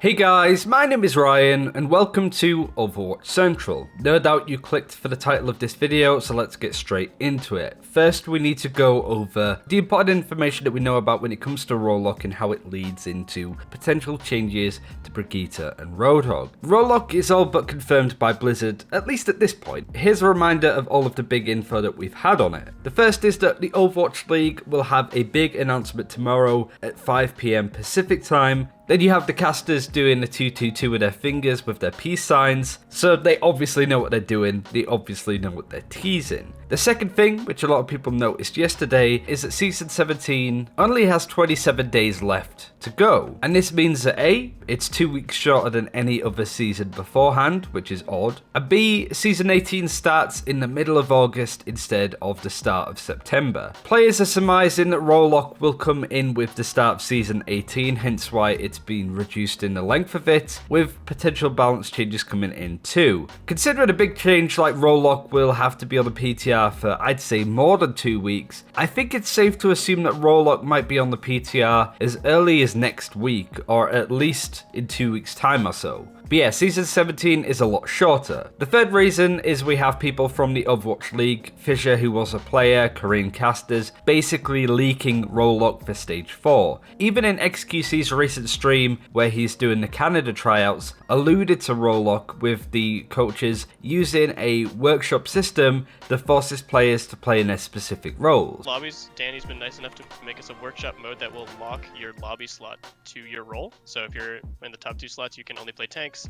Hey guys, my name is Ryan and welcome to Overwatch Central. No doubt you clicked for the title of this video, so let's get straight into it. First, we need to go over the important information that we know about when it comes to Roadhog and how it leads into potential changes to Brigitte and Roadhog. Roadhog is all but confirmed by Blizzard, at least at this point. Here's a reminder of all of the big info that we've had on it. The first is that the Overwatch League will have a big announcement tomorrow at 5 PM Pacific time. Then you have the casters doing the 222 with their fingers with their peace signs, so they obviously know what they're doing, they obviously know what they're teasing. The second thing, which a lot of people noticed yesterday, is that Season 17 only has 27 days left to go. And this means that A, it's 2 weeks shorter than any other season beforehand, which is odd. And B, Season 18 starts in the middle of August instead of the start of September. Players are surmising that Roadhog will come in with the start of Season 18, hence why it's been reduced in the length of it, with potential balance changes coming in too. Considering a big change like Roadhog will have to be on the PTR for I'd say more than 2 weeks, I think it's safe to assume that Roadhog might be on the PTR as early as next week, or at least in 2 weeks time or so. But yeah, Season 17 is a lot shorter. The third reason is we have people from the Overwatch League, Fisher who was a player, Korean casters, basically leaking Roadhog for Stage 4. Even in XQC's recent stream where he's doing the Canada tryouts, alluded to Roadhog with the coaches using a workshop system that forces players to play in their specific roles. Lobbies, Danny's been nice enough to make us a workshop mode that will lock your lobby slot to your role. So if you're in the top 2 slots, you can only play tanks.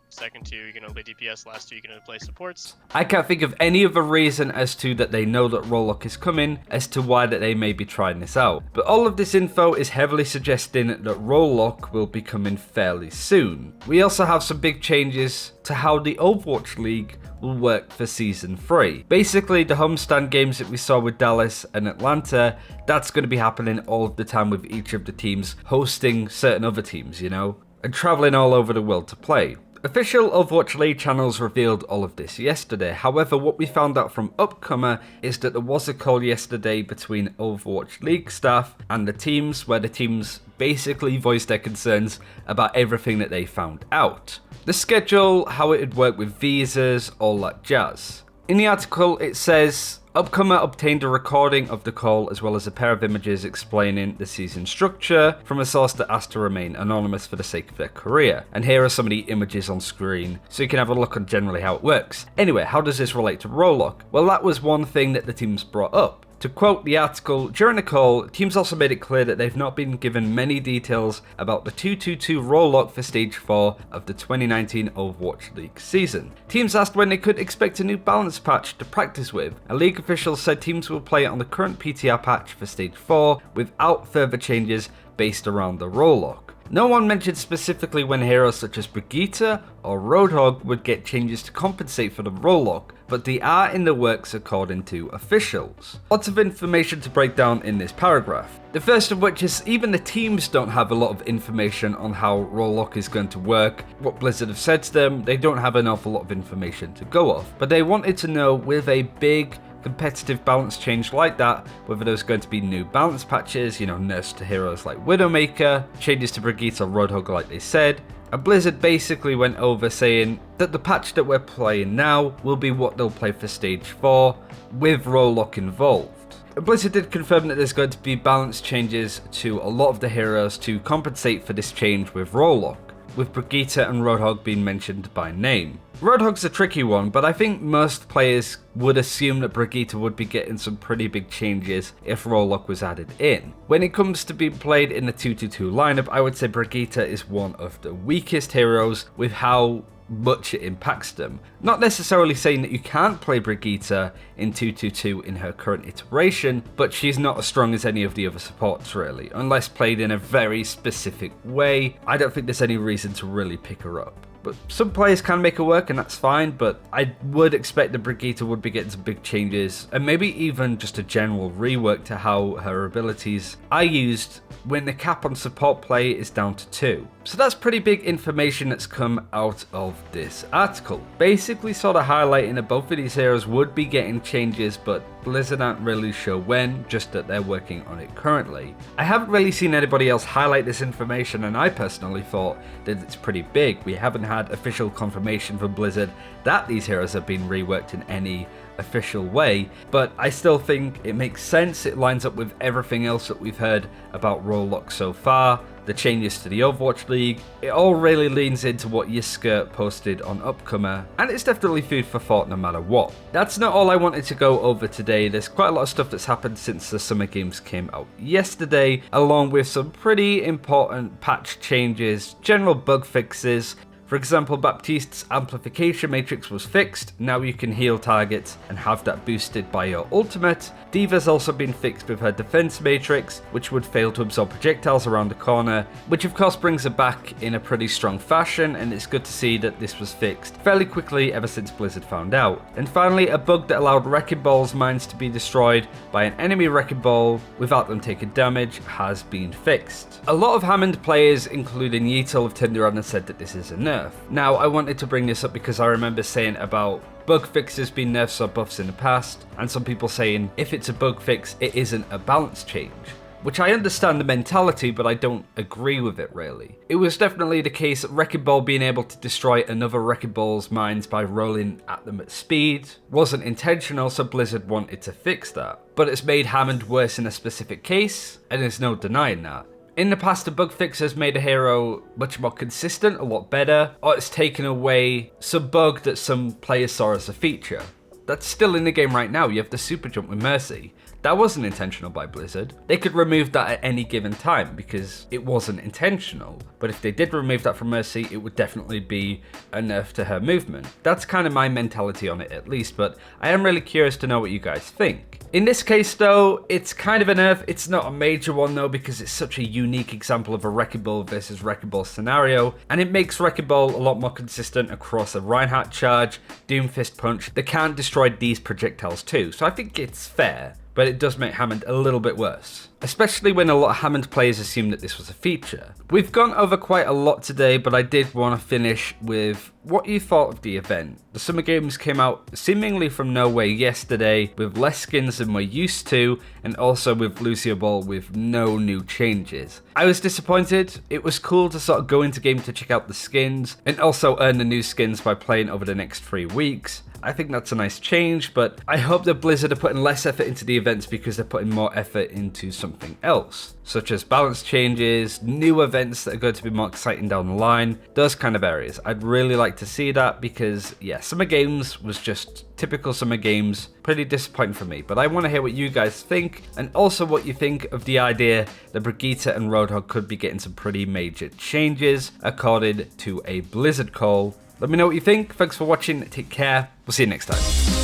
Second 2, you can only play DPS. Last 2, you can only play supports. I can't think of any other reason as to that they know that Roadhog is coming as to why that they may be trying this out. But all of this info is heavily suggesting that Roadhog will be coming fairly soon. We also have some big changes to how the Overwatch League will work for Season 3. Basically, the homestand games that we saw with Dallas and Atlanta, that's going to be happening all of the time with each of the teams hosting certain other teams, you know, and traveling all over the world to play. Official Overwatch League channels revealed all of this yesterday. However, what we found out from Upcomer is that there was a call yesterday between Overwatch League staff and the teams, where the teams basically voiced their concerns about everything that they found out. The schedule, how it would work with visas, all that jazz. In the article, it says Upcomer obtained a recording of the call as well as a pair of images explaining the season structure from a source that asked to remain anonymous for the sake of their career. And here are some of the images on screen so you can have a look on generally how it works. Anyway, how does this relate to Roadhog? Well, that was one thing that the teams brought up. To quote the article, during the call, teams also made it clear that they've not been given many details about the 222 Roadhog for Stage 4 of the 2019 Overwatch League season. Teams asked when they could expect a new balance patch to practice with, and league officials said teams will play on the current PTR patch for Stage 4 without further changes based around the Roadhog. No one mentioned specifically when heroes such as Brigitte or Roadhog would get changes to compensate for the Roadhog, but they are in the works according to officials. Lots of information to break down in this paragraph. The first of which is even the teams don't have a lot of information on how Roadhog is going to work. What Blizzard have said to them, they don't have an awful lot of information to go off, but they wanted to know with a big competitive balance change like that, whether there's going to be new balance patches, you know, nerfs to heroes like Widowmaker, changes to Brigitte or Roadhog like they said, and Blizzard basically went over saying that the patch that we're playing now will be what they'll play for Stage 4, with Roadhog involved. Blizzard did confirm that there's going to be balance changes to a lot of the heroes to compensate for this change with Roadhog, with Brigitte and Roadhog being mentioned by name. Roadhog's a tricky one, but I think most players would assume that Brigitte would be getting some pretty big changes if Roadhog was added in. When it comes to being played in the 222 lineup, I would say Brigitte is one of the weakest heroes with how much it impacts them. Not necessarily saying that you can't play Brigitte in 222 in her current iteration, but she's not as strong as any of the other supports really. Unless played in a very specific way, I don't think there's any reason to really pick her up. but some players can make it work and that's fine, but I would expect that Brigitte would be getting some big changes and maybe even just a general rework to how her abilities are used when the cap on support play is down to 2. So that's pretty big information that's come out of this article. Basically sort of highlighting that both of these heroes would be getting changes, but Blizzard aren't really sure when, just that they're working on it currently. I haven't really seen anybody else highlight this information, and I personally thought that it's pretty big. We haven't had official confirmation from Blizzard that these heroes have been reworked in any official way, but I still think it makes sense. It lines up with everything else that we've heard about Roadhog so far, the changes to the Overwatch League. It all really leans into what Yiska posted on Upcomer, and it's definitely food for thought no matter what. That's not all I wanted to go over today. There's quite a lot of stuff that's happened since the Summer Games came out yesterday, along with some pretty important patch changes, general bug fixes. For example, Baptiste's amplification matrix was fixed. Now you can heal targets and have that boosted by your ultimate. D.Va's also been fixed with her defense matrix, which would fail to absorb projectiles around the corner, which of course brings her back in a pretty strong fashion, and it's good to see that this was fixed fairly quickly ever since Blizzard found out. And finally, a bug that allowed Wrecking Ball's mines to be destroyed by an enemy Wrecking Ball without them taking damage has been fixed. A lot of Hammond players, including Yeetle, have turned around and said that this is a nerf. Now, I wanted to bring this up because I remember saying about bug fixes being nerfs or buffs in the past, and some people saying if it's a bug fix, it isn't a balance change. Which I understand the mentality, but I don't agree with it really. It was definitely the case that Wrecking Ball being able to destroy another Wrecking Ball's mines by rolling at them at speed wasn't intentional, so Blizzard wanted to fix that. But it's made Hammond worse in a specific case, and there's no denying that. In the past, the bug fix has made a hero much more consistent, a lot better, or it's taken away some bug that some players saw as a feature. That's still in the game right now. You have the super jump with Mercy. That wasn't intentional by Blizzard. They could remove that at any given time because it wasn't intentional. But if they did remove that from Mercy, it would definitely be a nerf to her movement. That's kind of my mentality on it at least, but I am really curious to know what you guys think. In this case though, it's kind of a nerf. It's not a major one though because it's such a unique example of a Wrecking Ball versus Wrecking Ball scenario, and it makes Wrecking Ball a lot more consistent across a Reinhardt charge, Doomfist punch that can't destroy these projectiles too. So I think it's fair, but it does make Hammond a little bit worse, especially when a lot of Hammond players assume that this was a feature. We've gone over quite a lot today, but I did want to finish with what you thought of the event. The Summer Games came out seemingly from nowhere yesterday with less skins than we're used to, and also with Lucio Ball with no new changes. I was disappointed. It was cool to sort of go into game to check out the skins and also earn the new skins by playing over the next 3 weeks. I think that's a nice change, but I hope that Blizzard are putting less effort into the events because they're putting more effort into something else, such as balance changes, new events that are going to be more exciting down the line, those kind of areas. I'd really like to see that because, yeah, Summer Games was just typical Summer Games, pretty disappointing for me, but I want to hear what you guys think, and also what you think of the idea that Brigitte and Roadhog could be getting some pretty major changes, according to a Blizzard call. Let me know what you think. Thanks for watching. Take care. We'll see you next time.